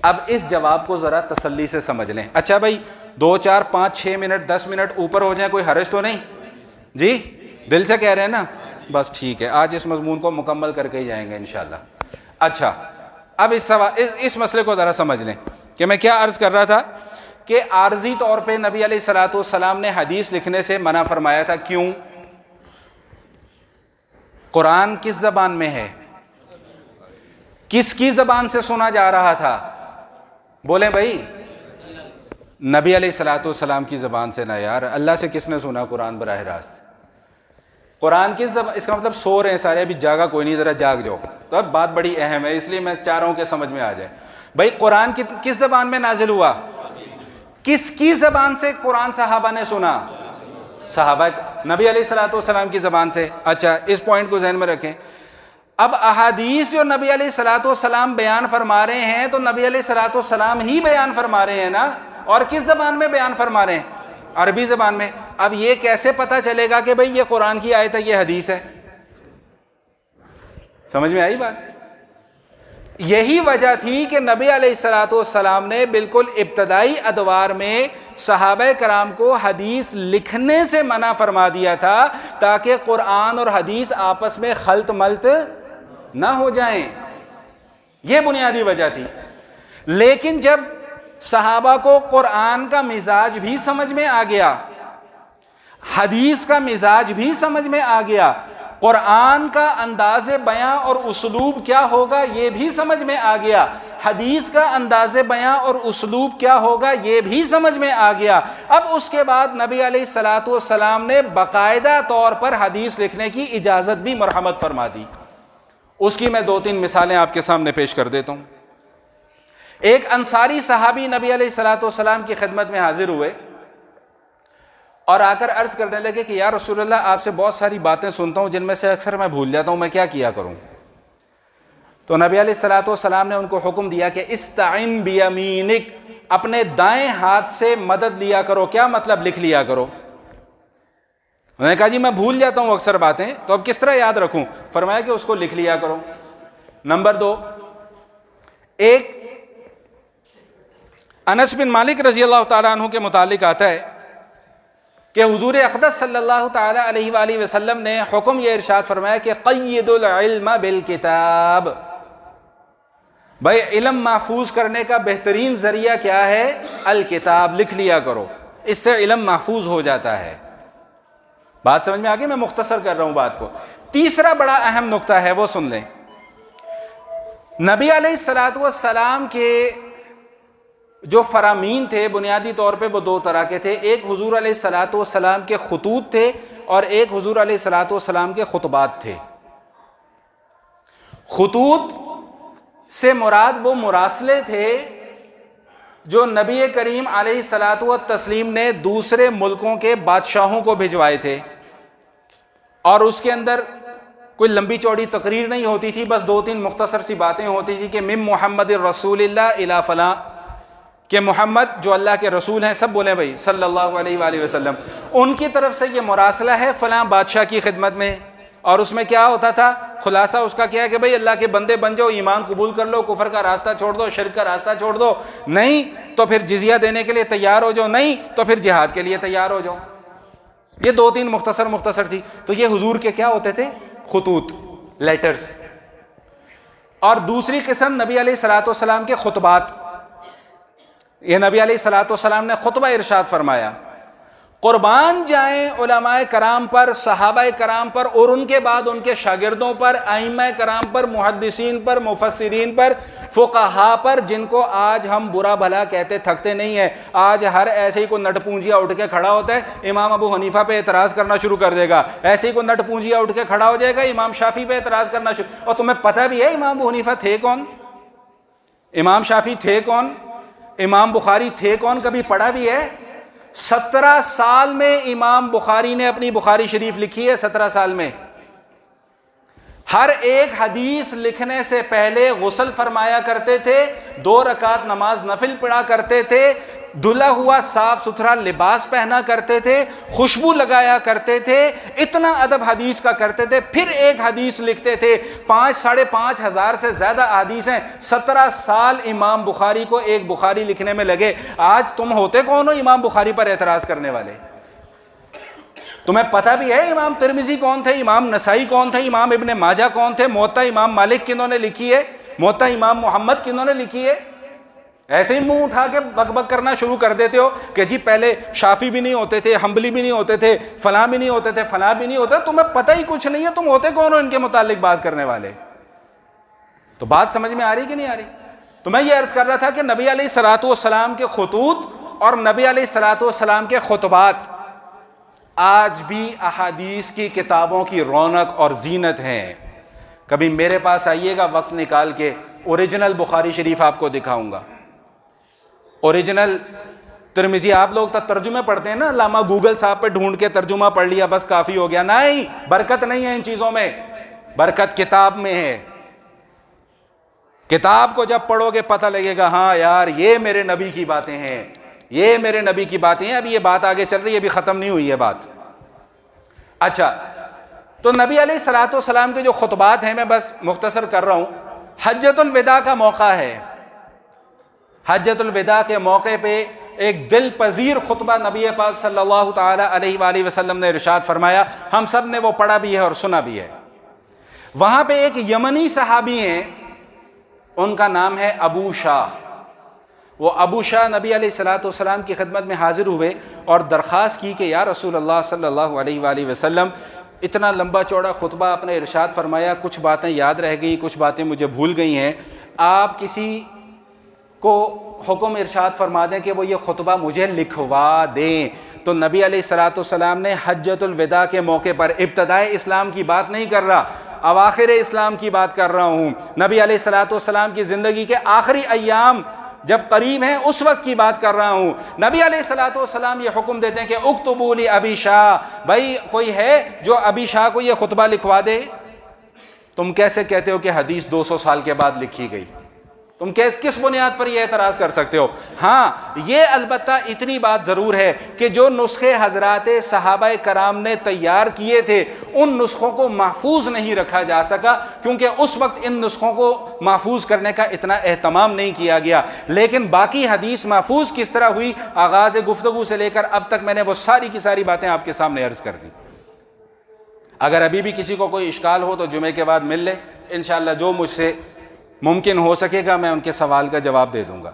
اب اس جواب کو ذرا تسلی سے سمجھ لیں۔ اچھا بھائی 2 4 5 6 منٹ 10 منٹ اوپر ہو جائیں کوئی حرج تو نہیں؟ جی دل سے کہہ رہے ہیں نا؟ بس ٹھیک ہے، آج اس مضمون کو مکمل کر کے ہی جائیں گے انشاءاللہ۔ اچھا اب اس مسئلے کو ذرا سمجھ لیں کہ میں کیا عرض کر رہا تھا کہ عارضی طور پہ نبی علیہ الصلوۃ والسلام نے حدیث لکھنے سے منع فرمایا تھا۔ کیوں؟ قرآن کس زبان میں ہے؟ کس کی زبان سے سنا جا رہا تھا؟ بولیں بھائی، نبی علیہ الصلوۃ والسلام کی زبان سے نہ یار، اللہ سے کس نے سنا قرآن براہ راست؟ قرآن کس زبان؟ اس کا مطلب سو رہے ہیں سارے، ابھی جاگا کوئی نہیں، ذرا جاگ جاؤ۔ تو اب بات بڑی اہم ہے، اس لیے میں چاہ رہا ہوں کہ سمجھ میں آ جائے۔ بھائی قرآن کس زبان میں نازل ہوا؟ کس کی زبان سے قرآن صحابہ نے سنا؟ صحابہ، نبی علیہ الصلوۃ والسلام کی زبان سے۔ اچھا اس پوائنٹ کو ذہن میں رکھیں۔ اب احادیث جو نبی علیہ الصلوۃ والسلام بیان فرما رہے ہیں تو نبی علیہ الصلوۃ والسلام ہی بیان فرما رہے ہیں نا، اور کس زبان میں بیان فرما رہے ہیں؟ عربی زبان میں۔ اب یہ کیسے پتا چلے گا کہ بھئی یہ قرآن کی آیت ہے، یہ حدیث ہے؟ سمجھ میں آئی بات؟ یہی وجہ تھی کہ نبی علیہ الصلوۃ والسلام نے بالکل ابتدائی ادوار میں صحابہ کرام کو حدیث لکھنے سے منع فرما دیا تھا تاکہ قرآن اور حدیث آپس میں خلط ملط نہ ہو جائیں۔ یہ بنیادی وجہ تھی۔ لیکن جب صحابہ کو قرآن کا مزاج بھی سمجھ میں آ گیا، حدیث کا مزاج بھی سمجھ میں آ گیا، قرآن کا انداز بیاں اور اسلوب کیا ہوگا یہ بھی سمجھ میں آ گیا، حدیث کا انداز بیاں اور اسلوب کیا ہوگا یہ بھی سمجھ میں آ گیا، اب اس کے بعد نبی علیہ الصلوۃ والسلام نے باقاعدہ طور پر حدیث لکھنے کی اجازت بھی مرحمت فرما دی۔ اس کی میں 2-3 مثالیں آپ کے سامنے پیش کر دیتا ہوں۔ ایک انصاری صحابی نبی علیہ الصلوۃ والسلام کی خدمت میں حاضر ہوئے اور آ کر عرض کرنے لگے کہ یا رسول اللہ، آپ سے بہت ساری باتیں سنتا ہوں جن میں سے اکثر میں بھول جاتا ہوں، میں کیا کروں؟ تو نبی علیہ الصلوۃ والسلام نے ان کو حکم دیا کہ استعن بیمینک، اپنے دائیں ہاتھ سے مدد لیا کرو۔ کیا مطلب؟ لکھ لیا کرو۔ انہوں نے کہا جی میں بھول جاتا ہوں اکثر باتیں، تو اب کس طرح یاد رکھوں؟ فرمایا کہ اس کو لکھ لیا کرو۔ نمبر 2، ایک انس بن مالک رضی اللہ تعالیٰ عنہ کے متعلق آتا ہے کہ حضور اقدس صلی اللہ تعالیٰ علیہ وآلہ وسلم نے حکم یہ ارشاد فرمایا کہ قید العلم بالکتاب، بھائی علم محفوظ کرنے کا بہترین ذریعہ کیا ہے؟ الکتاب، لکھ لیا کرو، اس سے علم محفوظ ہو جاتا ہے۔ بات سمجھ میں آ گئی؟ میں مختصر کر رہا ہوں بات کو۔ تیسرا بڑا اہم نقطہ ہے، وہ سن لیں۔ نبی علیہ الصلوۃ والسلام کے جو فرامین تھے بنیادی طور پہ وہ 2 طرح کے تھے، ایک حضور علیہ الصلوۃ والسلام کے خطوط تھے اور ایک حضور علیہ الصلوۃ والسلام کے خطبات تھے۔ خطوط سے مراد وہ مراسلے تھے جو نبی کریم علیہ الصلوۃ والتسلیم نے دوسرے ملکوں کے بادشاہوں کو بھجوائے تھے، اور اس کے اندر کوئی لمبی چوڑی تقریر نہیں ہوتی تھی، بس 2-3 مختصر سی باتیں ہوتی تھی کہ من محمد الرسول اللہ الی فلاں، کہ محمد جو اللہ کے رسول ہیں، سب بولیں بھائی صلی اللہ علیہ وآلہ وسلم، ان کی طرف سے یہ مراسلہ ہے فلاں بادشاہ کی خدمت میں. اور اس میں کیا ہوتا تھا؟ خلاصہ اس کا کیا ہے کہ بھائی اللہ کے بندے بن جاؤ، ایمان قبول کر لو، کفر کا راستہ چھوڑ دو، شرک کا راستہ چھوڑ دو، نہیں تو پھر جزیہ دینے کے لیے تیار ہو جاؤ، نہیں تو پھر جہاد کے لیے تیار ہو جاؤ. یہ 2-3 مختصر تھی. تو یہ حضور کے کیا ہوتے تھے؟ خطوط، لیٹرز. اور دوسری قسم نبی علیہ الصلوۃ والسلام کے خطبات. یہ نبی علیہ الصلوۃ والسلام نے خطبہ ارشاد فرمایا. قربان جائیں علماء کرام پر، صحابہ کرام پر، اور ان کے بعد ان کے شاگردوں پر، ائمہ کرام پر، محدثین پر، مفسرین پر، فقہاء پر، جن کو آج ہم برا بھلا کہتے تھکتے نہیں ہیں. آج ہر ایسے ہی کوئی نٹ پونجیا اٹھ کے کھڑا ہوتا ہے، امام ابو حنیفہ پہ اعتراض کرنا شروع کر دے گا. ایسے ہی کوئی نٹ پونجیا اٹھ کے کھڑا ہو جائے گا، امام شافعی پہ اعتراض کرنا شروع. اور تمہیں پتہ بھی ہے امام ابو حنیفہ تھے کون؟ امام شافعی تھے کون؟ امام بخاری تھے کون؟ کبھی پڑھا بھی ہے؟ 17 سال میں امام بخاری نے اپنی بخاری شریف لکھی ہے. 17 سال میں ہر ایک حدیث لکھنے سے پہلے غسل فرمایا کرتے تھے، 2 رکعت نماز نفل پڑھا کرتے تھے، دھلا ہوا صاف ستھرا لباس پہنا کرتے تھے، خوشبو لگایا کرتے تھے، اتنا ادب حدیث کا کرتے تھے، پھر ایک حدیث لکھتے تھے. 5,500 ہزار سے زیادہ احادیث ہیں. 17 سال امام بخاری کو ایک بخاری لکھنے میں لگے. آج تم ہوتے کون ہو امام بخاری پر اعتراض کرنے والے؟ تمہیں پتہ بھی ہے امام ترمذی کون تھے، امام نسائی کون تھے، امام ابن ماجہ کون تھے، موطا امام مالک کنہوں نے لکھی ہے، موطا امام محمد کنہوں نے لکھی ہے؟ ایسے ہی منہ اٹھا کے بک بک کرنا شروع کر دیتے ہو کہ جی پہلے شافی بھی نہیں ہوتے تھے، حنبلی بھی نہیں ہوتے تھے، فلاں بھی نہیں ہوتے تھے، فلاں بھی نہیں ہوتے. تمہیں پتہ ہی کچھ نہیں ہے، تم ہوتے کون ہو ان کے متعلق بات کرنے والے؟ تو بات سمجھ میں آ رہی کہ نہیں آ رہی؟ تو میں یہ عرض کر رہا تھا کہ نبی علیہ الصلوۃ والسلام کے خطوط اور نبی علیہ الصلوۃ والسلام کے خطبات آج بھی احادیث کی کتابوں کی رونق اور زینت ہیں. کبھی میرے پاس آئیے گا وقت نکال کے، اوریجنل بخاری شریف آپ کو دکھاؤں گا. اوریجنل ترمذی آپ لوگ تو ترجمے پڑھتے ہیں نا، علامہ گوگل صاحب پہ ڈھونڈ کے ترجمہ پڑھ لیا بس کافی ہو گیا. نہیں، برکت نہیں ہے ان چیزوں میں، برکت کتاب میں ہے. کتاب کو جب پڑھو گے پتہ لگے گا ہاں یار یہ میرے نبی کی باتیں ہیں، یہ میرے نبی کی باتیں ہیں. ابھی یہ بات آگے چل رہی ہے، ابھی ختم نہیں ہوئی ہے بات. اچھا، تو نبی علیہ الصلوۃ والسلام کے جو خطبات ہیں میں بس مختصر کر رہا ہوں. حجۃ الوداع کا موقع ہے. حجۃ الوداع کے موقع پہ ایک دل پذیر خطبہ نبی پاک صلی اللہ تعالی علیہ وآلہ وسلم نے ارشاد فرمایا. ہم سب نے وہ پڑھا بھی ہے اور سنا بھی ہے. وہاں پہ ایک یمنی صحابی ہیں، ان کا نام ہے ابو شاہ. وہ ابو شاہ نبی علیہ الصلوۃ والسلام کی خدمت میں حاضر ہوئے اور درخواست کی کہ یا رسول اللہ صلی اللہ علیہ وآلہ وسلم، اتنا لمبا چوڑا خطبہ آپ نے ارشاد فرمایا، کچھ باتیں یاد رہ گئیں، کچھ باتیں مجھے بھول گئی ہیں، آپ کسی کو حکم ارشاد فرما دیں کہ وہ یہ خطبہ مجھے لکھوا دیں. تو نبی علیہ الصلوۃ والسلام نے حجۃ الوداع کے موقع پر، ابتدائے اسلام کی بات نہیں کر رہا، اواخر اسلام کی بات کر رہا ہوں، نبی علیہ الصلوۃ والسلام کی زندگی کے آخری ایام جب قریب ہیں اس وقت کی بات کر رہا ہوں. نبی علیہ الصلوۃ والسلام یہ حکم دیتے ہیں کہ اکتبوا لابی شاہ، بھائی کوئی ہے جو ابی شاہ کو یہ خطبہ لکھوا دے. تم کیسے کہتے ہو کہ حدیث 200 سال کے بعد لکھی گئی؟ تم کس بنیاد پر یہ اعتراض کر سکتے ہو؟ ہاں، یہ البتہ اتنی بات ضرور ہے کہ جو نسخے حضرات صحابہ کرام نے تیار کیے تھے ان نسخوں کو محفوظ نہیں رکھا جا سکا، کیونکہ اس وقت ان نسخوں کو محفوظ کرنے کا اتنا اہتمام نہیں کیا گیا. لیکن باقی حدیث محفوظ کس طرح ہوئی، آغاز گفتگو سے لے کر اب تک میں نے وہ ساری کی ساری باتیں آپ کے سامنے عرض کر دی. اگر ابھی بھی کسی کو کوئی اشکال ہو تو جمعے کے بعد مل لے، انشاءاللہ جو مجھ سے ممکن ہو سکے گا میں ان کے سوال کا جواب دے دوں گا.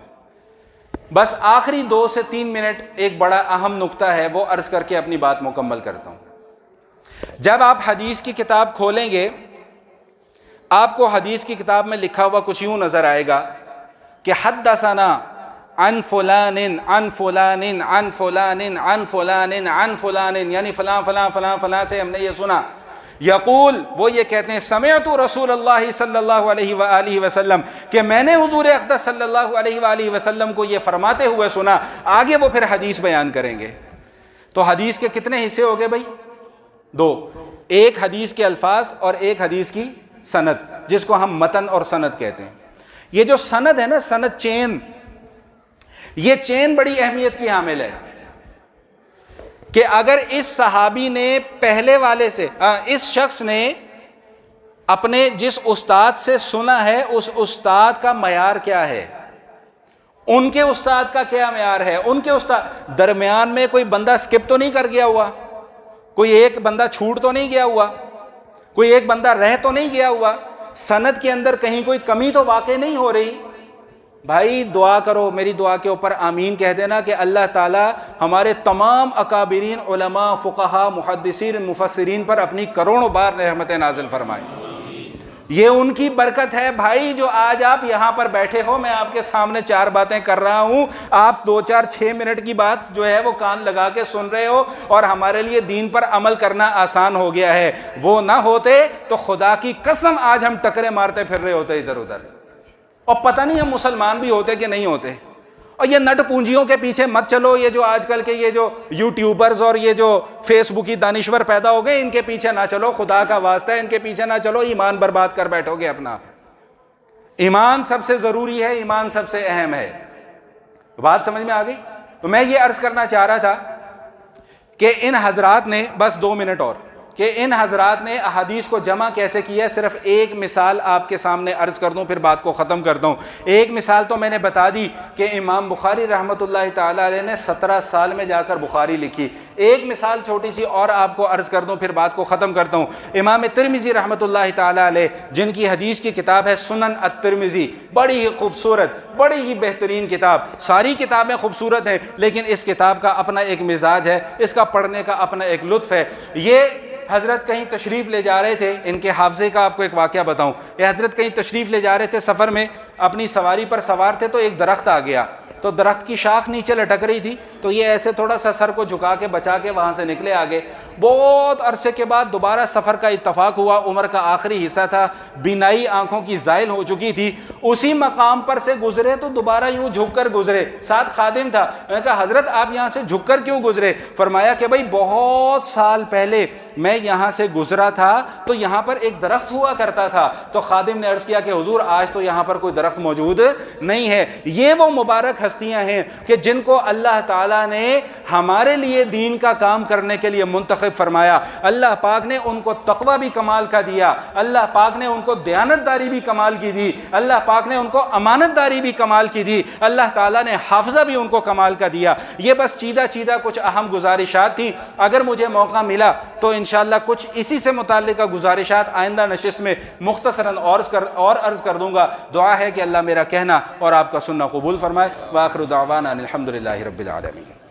بس آخری 2 سے 3 منٹ ایک بڑا اہم نقطہ ہے وہ عرض کر کے اپنی بات مکمل کرتا ہوں. جب آپ حدیث کی کتاب کھولیں گے آپ کو حدیث کی کتاب میں لکھا ہوا کچھ یوں نظر آئے گا کہ حدثنا عن فلان عن فلان عن فلان عن فلان عن فلان، یعنی فلاں فلاں فلاں فلاں سے ہم نے یہ سنا. یقول، وہ یہ کہتے ہیں سمعت رسول اللہ صلی اللہ علیہ وآلہ وسلم، کہ میں نے حضور اقدس صلی اللہ علیہ وآلہ وسلم کو یہ فرماتے ہوئے سنا. آگے وہ پھر حدیث بیان کریں گے. تو حدیث کے کتنے حصے ہو گئے بھائی؟ 2. ایک حدیث کے الفاظ اور ایک حدیث کی سند، جس کو ہم متن اور سند کہتے ہیں. یہ جو سند ہے نا، سند چین، یہ چین بڑی اہمیت کی حامل ہے کہ اگر اس صحابی نے پہلے والے سے اس شخص نے اپنے جس استاد سے سنا ہے اس استاد کا معیار کیا ہے، ان کے استاد کا کیا معیار ہے، ان کے استاد درمیان میں کوئی بندہ سکپ تو نہیں کر گیا ہوا، کوئی ایک بندہ چھوٹ تو نہیں گیا ہوا، کوئی ایک بندہ رہ تو نہیں گیا ہوا، سند کے اندر کہیں کوئی کمی تو واقع نہیں ہو رہی۔ بھائی دعا کرو، میری دعا کے اوپر آمین کہہ دینا کہ اللہ تعالی ہمارے تمام اکابرین علماء فقہا محدثین مفسرین پر اپنی کروڑوں بار رحمتیں نازل فرمائے۔ یہ ان کی برکت ہے بھائی جو آج آپ یہاں پر بیٹھے ہو، میں آپ کے سامنے 4 باتیں کر رہا ہوں، آپ 2 4 6 منٹ کی بات جو ہے وہ کان لگا کے سن رہے ہو، اور ہمارے لیے دین پر عمل کرنا آسان ہو گیا ہے۔ وہ نہ ہوتے تو خدا کی قسم آج ہم ٹکرے مارتے پھر رہے ہوتے ادھر ادھر، اور پتہ نہیں ہم مسلمان بھی ہوتے کہ نہیں ہوتے۔ اور یہ نٹ پونجیوں کے پیچھے مت چلو، یہ جو آج کل کے یہ جو یوٹیوبرز اور یہ جو فیس بکی دانشور پیدا ہو گئے، ان کے پیچھے نہ چلو، خدا کا واسطہ ہے ان کے پیچھے نہ چلو، ایمان برباد کر بیٹھو گے اپنا۔ ایمان سب سے ضروری ہے، ایمان سب سے اہم ہے۔ بات سمجھ میں آ گئی؟ تو میں یہ عرض کرنا چاہ رہا تھا کہ ان حضرات نے بس 2 منٹ اور، کہ ان حضرات نے احادیث کو جمع کیسے کیا ہے۔ صرف ایک مثال آپ کے سامنے عرض کر دوں پھر بات کو ختم کرتا ہوں۔ ایک مثال تو میں نے بتا دی کہ امام بخاری رحمۃ اللہ تعالی علیہ نے 17 سال میں جا کر بخاری لکھی۔ ایک مثال چھوٹی سی اور آپ کو عرض کر دوں پھر بات کو ختم کرتا ہوں۔ امام ترمذی رحمۃ اللہ تعالی علیہ جن کی حدیث کی کتاب ہے سنن الترمذی، بڑی ہی خوبصورت بڑی ہی بہترین کتاب، ساری کتابیں خوبصورت ہیں لیکن اس کتاب کا اپنا ایک مزاج ہے، اس کا پڑھنے کا اپنا ایک لطف ہے۔ یہ حضرت کہیں تشریف لے جا رہے تھے، ان کے حافظے کا آپ کو ایک واقعہ بتاؤں۔ یہ حضرت کہیں تشریف لے جا رہے تھے، سفر میں اپنی سواری پر سوار تھے تو ایک درخت آ گیا، تو درخت کی شاخ نیچے لٹک رہی تھی، تو یہ ایسے تھوڑا سا سر کو جھکا کے بچا کے وہاں سے نکلے آگے۔ بہت عرصے کے بعد دوبارہ سفر کا اتفاق ہوا، عمر کا آخری حصہ تھا، بینائی آنکھوں کی زائل ہو چکی تھی، اسی مقام پر سے گزرے تو دوبارہ یوں جھک کر گزرے، ساتھ خادم تھا۔ میں نے کہا حضرت آپ یہاں سے جھک کر کیوں گزرے؟ فرمایا کہ بھائی بہت سال پہلے میں یہاں سے گزرا تھا تو یہاں پر ایک درخت ہوا کرتا تھا، تو خادم نے عرض کیا کہ حضور آج تو یہاں پر کوئی درخت موجود نہیں ہے۔ یہ وہ مبارک ہستیاں ہیں کہ جن کو اللہ تعالیٰ نے ہمارے لیے دین کا کام کرنے کے لیے منتخب فرمایا۔ اللہ پاک نے ان کو تقوی بھی کمال کا دیا، اللہ پاک نے ان کو دیانتداری بھی کمال کی دی، اللہ پاک نے ان کو امانت داری بھی کمال کی دی، اللہ تعالیٰ نے حافظہ بھی ان کو کمال کا دیا۔ یہ بس چیدہ چیدہ کچھ اہم گزارشات تھیں، اگر مجھے موقع ملا تو انشاءاللہ کچھ اسی سے متعلقہ گزارشات آئندہ نشست میں مختصراً اور عرض کر دوں گا۔ دعا ہے کہ اللہ میرا کہنا اور آپ کا سننا قبول فرمائے۔ وآخر دعوانا الحمدللہ رب العالمین۔